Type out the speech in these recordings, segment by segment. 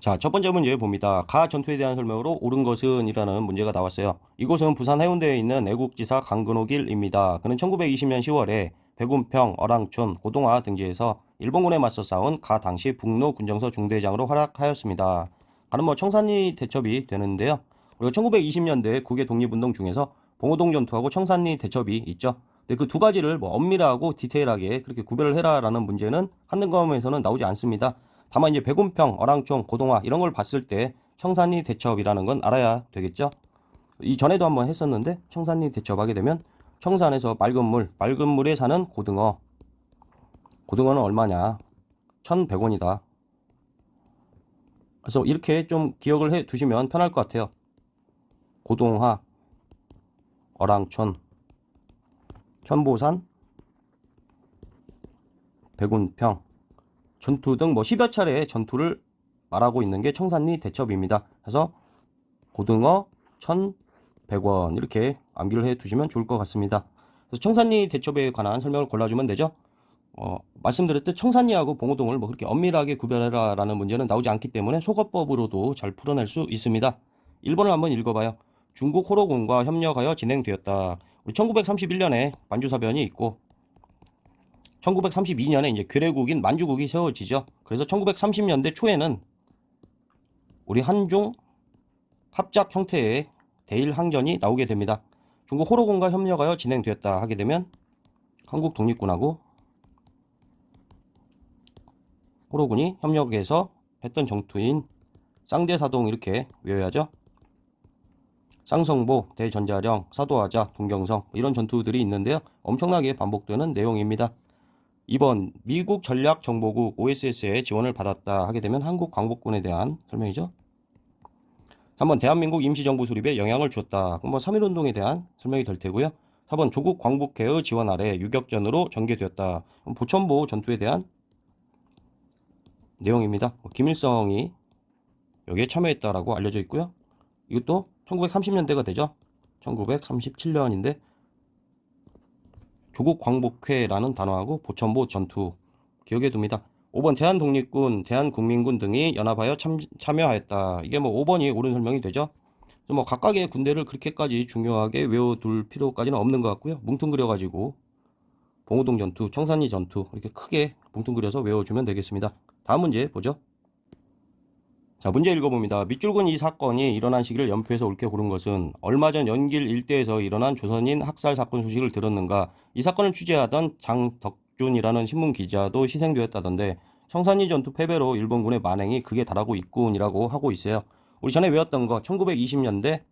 자, 첫 번째 문제 봅니다. 가 전투에 대한 설명으로 옳은 것은 이라는 문제가 나왔어요. 이곳은 부산 해운대에 있는 애국지사 강근호길입니다. 그는 1920년 10월에 백운평, 어랑촌, 고동화 등지에서 일본군에 맞서 싸운 가 당시 북로 군정서 중대장으로 활약하였습니다. 가는 청산리 대첩이 되는데요. 그리고 1920년대 국외 독립운동 중에서 봉오동 전투하고 청산리 대첩이 있죠. 근데 그 두 가지를 엄밀하고 디테일하게 그렇게 구별을 해라라는 문제는 한등검에서는 나오지 않습니다. 다만 이제 백운평, 어랑촌, 고동화 이런 걸 봤을 때 청산리 대첩이라는 건 알아야 되겠죠. 이전에도 한번 했었는데 청산리 대첩하게 되면 청산에서 맑은 물에 사는 고등어. 고등어는 얼마냐? 1,100원이다. 그래서 이렇게 좀 기억을 해 두시면 편할 것 같아요. 고동화, 어랑촌, 천보산, 백운평, 전투 등 10여 차례의 전투를 말하고 있는 게 청산리 대첩입니다. 그래서 고등어 1,100원 이렇게 암기를 해 두시면 좋을 것 같습니다. 그래서 청산리 대첩에 관한 설명을 골라주면 되죠. 말씀드렸듯 청산리하고 봉오동을 그렇게 엄밀하게 구별해라 라는 문제는 나오지 않기 때문에 속어법으로도 잘 풀어낼 수 있습니다. 1번을 한번 읽어봐요. 중국 호로군과 협력하여 진행되었다. 우리 1931년에 만주사변이 있고 1932년에 이제 괴뢰국인 만주국이 세워지죠. 그래서 1930년대 초에는 우리 한중 합작 형태의 대일 항전이 나오게 됩니다. 중국 호로군과 협력하여 진행되었다 하게 되면 한국 독립군하고 호로군이 협력해서 했던 전투인 쌍대사동 이렇게 외워야죠. 쌍성보, 대전자령, 사도하자, 동경성 이런 전투들이 있는데요. 엄청나게 반복되는 내용입니다. 2번 미국 전략정보국 OSS의 지원을 받았다 하게 되면 한국광복군에 대한 설명이죠. 3번 대한민국 임시정부 수립에 영향을 주었다. 그럼 3.1운동에 대한 설명이 될 테고요. 4번 조국 광복회의 지원 아래 유격전으로 전개되었다. 보천보 전투에 대한 내용입니다. 김일성이 여기에 참여했다라고 알려져 있고요. 이것도 1930년대가 되죠. 1937년인데 조국 광복회라는 단어하고 보천보 전투 기억해 둡니다. 5번 대한독립군, 대한국민군 등이 연합하여 참여하였다. 이게 5번이 옳은 설명이 되죠. 각각의 군대를 그렇게까지 중요하게 외워둘 필요까지는 없는 것 같고요. 뭉뚱그려가지고 봉오동 전투, 청산리 전투 이렇게 크게 뭉뚱그려서 외워주면 되겠습니다. 다음 문제 보죠. 자, 문제 읽어봅니다. 밑줄근 이 사건이 일어난 시기를 연표해서 옳게 고른 것은 얼마 전 연길 일대에서 일어난 조선인 학살 사건 소식을 들었는가? 이 사건을 취재하던 장덕준이라는 신문 기자도 희생되었다던데 청산리 전투 패배로 일본군의 만행이 극에 달하고 있군이라고 하고 있어요. 우리 전에 외웠던 거 1920년대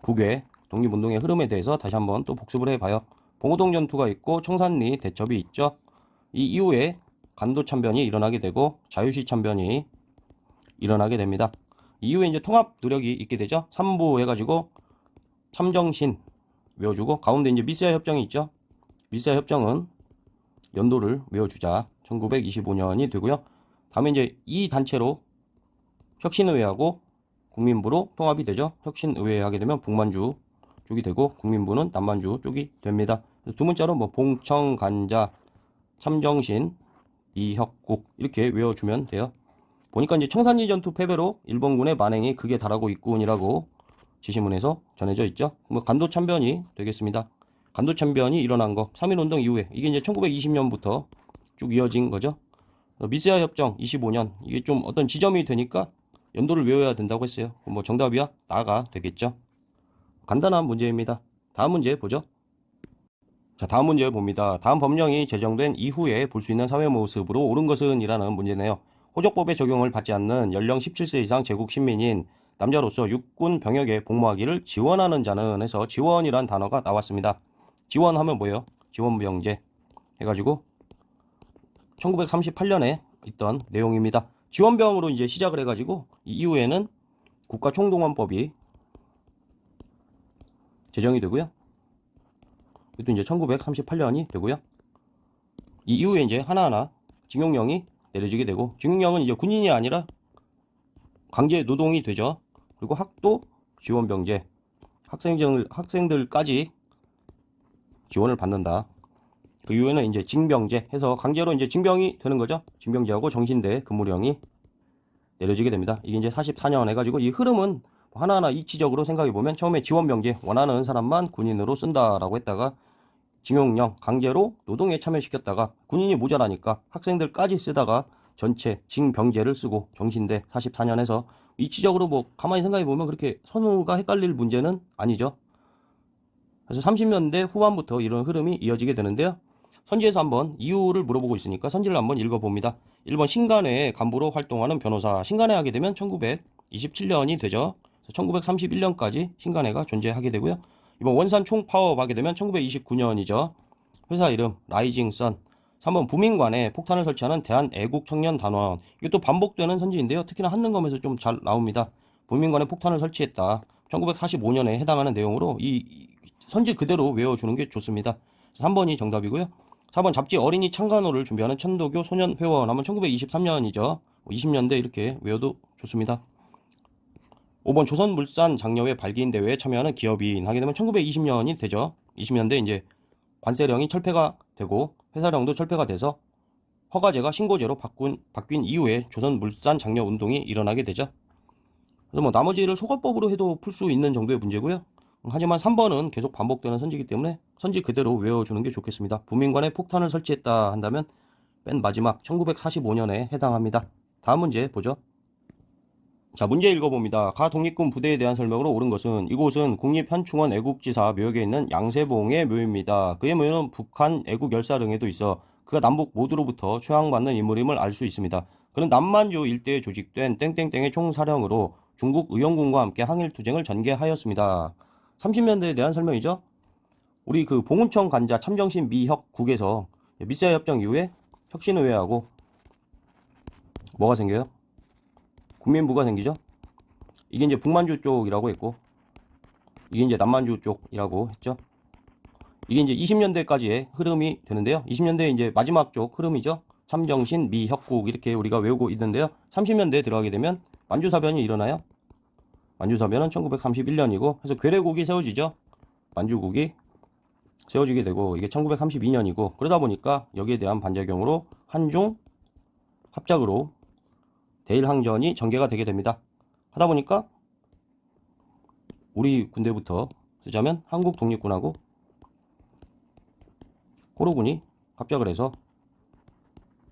국외 독립운동의 흐름에 대해서 다시 한번 또 복습을 해봐요. 봉오동 전투가 있고 청산리 대첩이 있죠. 이 이후에 간도 참변이 일어나게 되고 자유시 참변이 일어나게 됩니다. 이후에 이제 통합 노력이 있게 되죠. 3부 해가지고 참정신 외워주고 가운데 이제 미스야 협정이 있죠. 미스야 협정은 연도를 외워주자. 1925년이 되고요. 다음에 이제 이 단체로 혁신의회하고 국민부로 통합이 되죠. 혁신의회 하게 되면 북만주 쪽이 되고 국민부는 남만주 쪽이 됩니다. 두 문자로 봉청간자, 참정신, 이혁국 이렇게 외워주면 돼요. 보니까 이제 청산리 전투 패배로 일본군의 만행이 극에 달하고 있군이라고 지시문에서 전해져 있죠. 간도 참변이 되겠습니다. 간도 참변이 일어난 거 3.1운동 이후에 이게 이제 1920년부터 쭉 이어진 거죠. 미스야 협정 25년 이게 좀 어떤 지점이 되니까 연도를 외워야 된다고 했어요. 정답이야 나가 되겠죠. 간단한 문제입니다. 다음 문제 보죠. 자, 다음 문제 봅니다. 다음 법령이 제정된 이후에 볼 수 있는 사회 모습으로 옳은 것은 이라는 문제네요. 호적법의 적용을 받지 않는 연령 17세 이상 제국 시민인 남자로서 육군 병역에 복무하기를 지원하는 자는 해서 지원이란 단어가 나왔습니다. 지원하면 뭐예요? 지원병제 해가지고 1938년에 있던 내용입니다. 지원병으로 이제 시작을 해가지고 이후에는 국가총동원법이 제정이 되고요. 이것도 이제 1938년이 되고요. 이 이후에 이제 하나하나 징용령이 내려지게 되고 징용령은 이제 군인이 아니라 강제 노동이 되죠. 그리고 학도 지원병제 학생들까지 지원을 받는다. 그 이후에는 이제 징병제 해서 강제로 이제 징병이 되는 거죠. 징병제하고 정신대 근무령이 내려지게 됩니다. 이게 이제 44년 해가지고 이 흐름은 하나하나 이치적으로 생각해 보면 처음에 지원병제 원하는 사람만 군인으로 쓴다라고 했다가 징용령 강제로 노동에 참여시켰다가 군인이 모자라니까 학생들까지 쓰다가 전체 징병제를 쓰고 정신대 44년에서 이치적으로 뭐 가만히 생각해 보면 그렇게 선후가 헷갈릴 문제는 아니죠. 그래서 30년대 후반부터 이런 흐름이 이어지게 되는데요. 선지에서 한번 이유를 물어보고 있으니까 선지를 한번 읽어봅니다. 1번 신간회 간부로 활동하는 변호사. 신간회 하게 되면 1927년이 되죠. 1931년까지 신간회가 존재하게 되고요. 이번 원산 총파업 하게 되면 1929년이죠. 회사 이름 라이징 선. 3번 부민관에 폭탄을 설치하는 대한애국청년단원. 이것도 반복되는 선지인데요. 특히나 한능검에서 좀 잘 나옵니다. 부민관에 폭탄을 설치했다. 1945년에 해당하는 내용으로 이 선지 그대로 외워주는 게 좋습니다. 3번이 정답이고요. 4번 잡지 어린이 창간호를 준비하는 천도교 소년회원 하면 1923년이죠. 20년대 이렇게 외워도 좋습니다. 5번 조선물산 장려회 발기인대회에 참여하는 기업인 하게 되면 1920년이 되죠. 20년대 이제 관세령이 철폐가 되고 회사령도 철폐가 돼서 허가제가 신고제로 바뀐 이후에 조선물산 장려 운동이 일어나게 되죠. 그래서 뭐 나머지를 소거법으로 해도 풀 수 있는 정도의 문제고요. 하지만 3번은 계속 반복되는 선지이기 때문에 선지 그대로 외워주는 게 좋겠습니다. 부민관에 폭탄을 설치했다 한다면 맨 마지막 1945년에 해당합니다. 다음 문제 보죠. 자, 문제 읽어봅니다. 가 독립군 부대에 대한 설명으로 옳은 것은 이곳은 국립현충원 애국지사 묘역에 있는 양세봉의 묘입니다. 그의 묘는 북한 애국 열사릉에도 있어 그가 남북 모두로부터 추앙받는 인물임을 알 수 있습니다. 그는 남만주 일대에 조직된 땡땡땡의 총사령으로 중국 의용군과 함께 항일투쟁을 전개하였습니다. 30년대에 대한 설명이죠. 우리 그 봉은청 간자 참정신 미혁국에서 미사협정 이후에 혁신의회하고 뭐가 생겨요? 국민부가 생기죠. 이게 이제 북만주 쪽이라고 했고 이게 이제 남만주 쪽이라고 했죠. 이게 이제 20년대까지의 흐름이 되는데요. 20년대 이제 마지막 쪽 흐름이죠. 참정신 미혁국 이렇게 우리가 외우고 있는데요. 30년대에 들어가게 되면 만주사변이 일어나요. 만주사변은 1931년이고 그래서 괴뢰국이 세워지죠. 만주국이 세워지게 되고 이게 1932년이고 그러다 보니까 여기에 대한 반작용으로 한중 합작으로 대일항전이 전개가 되게 됩니다. 하다 보니까 우리 군대부터 쓰자면 한국 독립군하고 호로군이 합작을 해서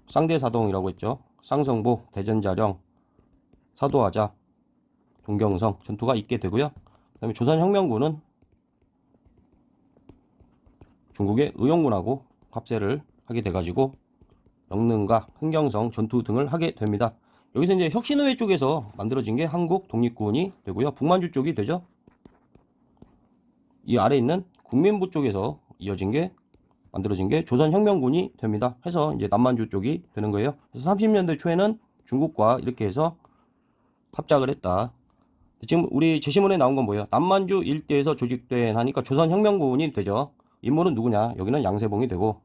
쌍대사동이라고 했죠. 쌍성보, 대전자령, 사도하자, 동경성 전투가 있게 되고요. 그 다음에 조선혁명군은 중국의 의용군하고 합세를 하게 돼가지고 영릉과 흥경성 전투 등을 하게 됩니다. 여기서 이제 혁신의회 쪽에서 만들어진 게 한국 독립군이 되고요. 북만주 쪽이 되죠. 이 아래 있는 국민부 쪽에서 이어진 게 만들어진 게 조선혁명군이 됩니다. 해서 이제 남만주 쪽이 되는 거예요. 그래서 30년대 초에는 중국과 이렇게 해서 합작을 했다. 지금 우리 제시문에 나온 건 뭐예요? 남만주 일대에서 조직된 하니까 조선혁명군이 되죠. 인물은 누구냐? 여기는 양세봉이 되고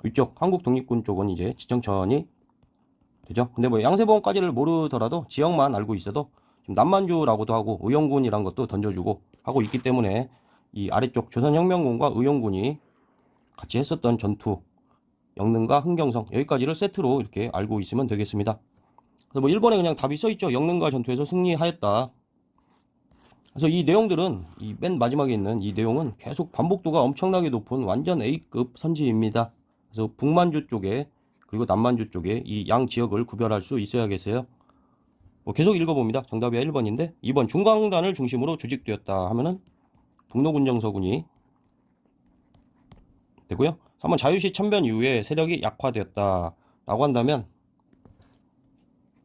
위쪽 한국 독립군 쪽은 이제 지청천이 되죠. 근데 뭐 양세봉까지를 모르더라도 지역만 알고 있어도 지금 남만주라고도 하고 의용군이란 것도 던져주고 하고 있기 때문에 이 아래쪽 조선혁명군과 의용군이 같이 했었던 전투 영릉과 흥경성 여기까지를 세트로 이렇게 알고 있으면 되겠습니다. 그래서 뭐 1번에 그냥 답이 써있죠. 영릉과 전투에서 승리하였다. 그래서 이 내용들은 이 맨 마지막에 있는 이 내용은 계속 반복도가 엄청나게 높은 완전 A급 선지입니다. 그래서 북만주 쪽에 그리고 남만주 쪽에 이 양 지역을 구별할 수 있어야겠어요. 뭐 계속 읽어봅니다. 정답이 1번인데 2번 중광단을 중심으로 조직되었다 하면은 북로군정서군이 되고요. 3번 자유시 참변 이후에 세력이 약화되었다 라고 한다면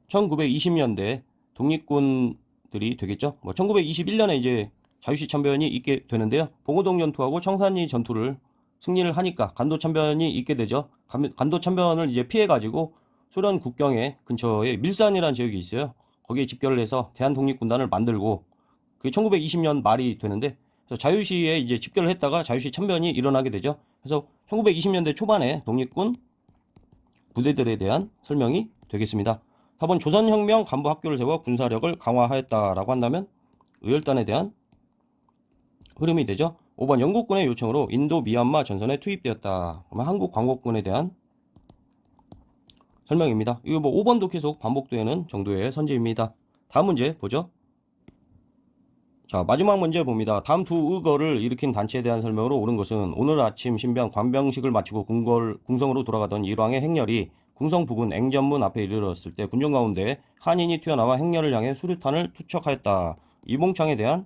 1920년대 독립군들이 되겠죠. 뭐 1921년에 이제 자유시 참변이 있게 되는데요. 봉오동 전투하고 청산리 전투를 승리를 하니까 간도 참변이 있게 되죠. 간도 참변을 이제 피해 가지고 소련 국경에 근처에 밀산이라는 지역이 있어요. 거기에 집결을 해서 대한독립군단을 만들고 그게 1920년 말이 되는데 그래서 자유시에 이제 집결을 했다가 자유시 참변이 일어나게 되죠. 그래서 1920년대 초반에 독립군 부대들에 대한 설명이 되겠습니다. 4번 조선혁명 간부 학교를 세워 군사력을 강화하였다라고 한다면 의열단에 대한 흐름이 되죠. 5번 영국군의 요청으로 인도 미얀마 전선에 투입되었다. 그러면 한국 광복군에 대한 설명입니다. 이거 뭐 5번도 계속 반복되는 정도의 선지입니다. 다음 문제 보죠. 자, 마지막 문제 봅니다. 다음 두 의거를 일으킨 단체에 대한 설명으로 옳은 것은 오늘 아침 신병 관병식을 마치고 궁성으로 돌아가던 일왕의 행렬이 궁성 부근 앵전문 앞에 이르렀을 때 군정 가운데 한인이 튀어나와 행렬을 향해 수류탄을 투척하였다. 이봉창에 대한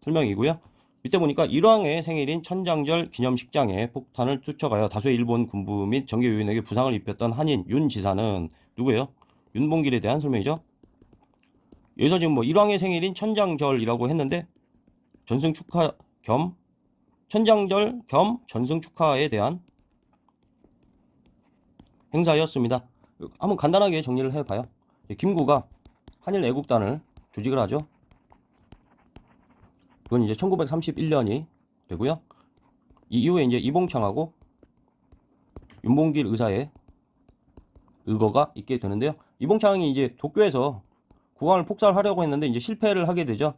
설명이고요. 밑에 보니까 일왕의 생일인 천장절 기념식장에 폭탄을 투척하여 다수의 일본 군부 및 정계 요인에게 부상을 입혔던 한인 윤 지사는 누구예요? 윤봉길에 대한 설명이죠. 여기서 지금 뭐 일왕의 생일인 천장절이라고 했는데 전승 축하 겸 천장절 겸 전승 축하에 대한 행사였습니다. 한번 간단하게 정리를 해봐요. 김구가 한일 애국단을 조직을 하죠. 그건 이제 1931년이 되고요. 이 이후에 이제 이봉창하고 윤봉길 의사의 의거가 있게 되는데요. 이봉창이 이제 도쿄에서 국왕을 폭살하려고 했는데 이제 실패를 하게 되죠.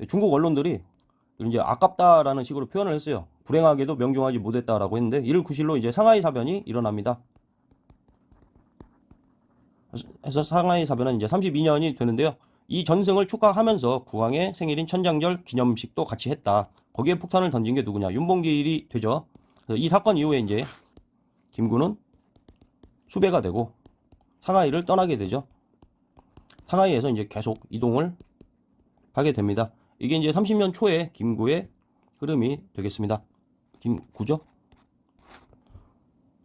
중국 언론들이 이제 아깝다라는 식으로 표현을 했어요. 불행하게도 명중하지 못했다라고 했는데 이를 구실로 이제 상하이 사변이 일어납니다. 그래서 상하이 사변은 이제 32년이 되는데요. 이 전승을 축하하면서 국왕의 생일인 천장절 기념식도 같이 했다. 거기에 폭탄을 던진 게 누구냐? 윤봉길이 되죠. 이 사건 이후에 이제 김구는 수배가 되고 상하이를 떠나게 되죠. 상하이에서 이제 계속 이동을 하게 됩니다. 이게 이제 30년 초에 김구의 흐름이 되겠습니다. 김구죠.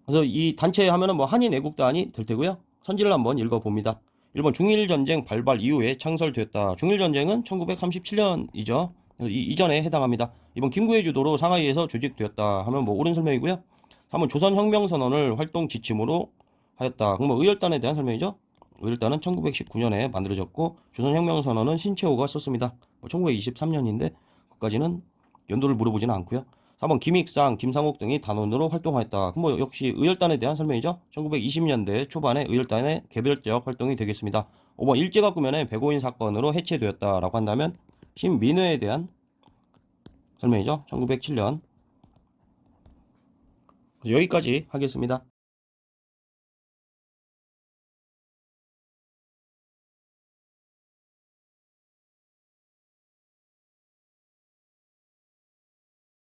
그래서 이 단체 하면은 뭐 한인 애국단이 될 테고요. 선지를 한번 읽어봅니다. 1번 중일전쟁 발발 이후에 창설되었다. 중일전쟁은 1937년이죠. 이전에 해당합니다. 2번 김구의 주도로 상하이에서 조직되었다 하면 뭐 옳은 설명이고요. 3번 조선혁명선언을 활동 지침으로 하였다. 그럼 뭐 의열단에 대한 설명이죠. 의열단은 1919년에 만들어졌고 조선혁명선언은 신채호가 썼습니다. 1923년인데 그까지는 연도를 물어보지는 않고요. 4번 김익상, 김상옥 등이 단원으로 활동하였다. 그럼 뭐 역시 의열단에 대한 설명이죠. 1920년대 초반에 의열단의 개별적 활동이 되겠습니다. 5번 일제가구면에 백오인 사건으로 해체되었다라고 한다면 신민회에 대한 설명이죠. 1907년. 여기까지 하겠습니다.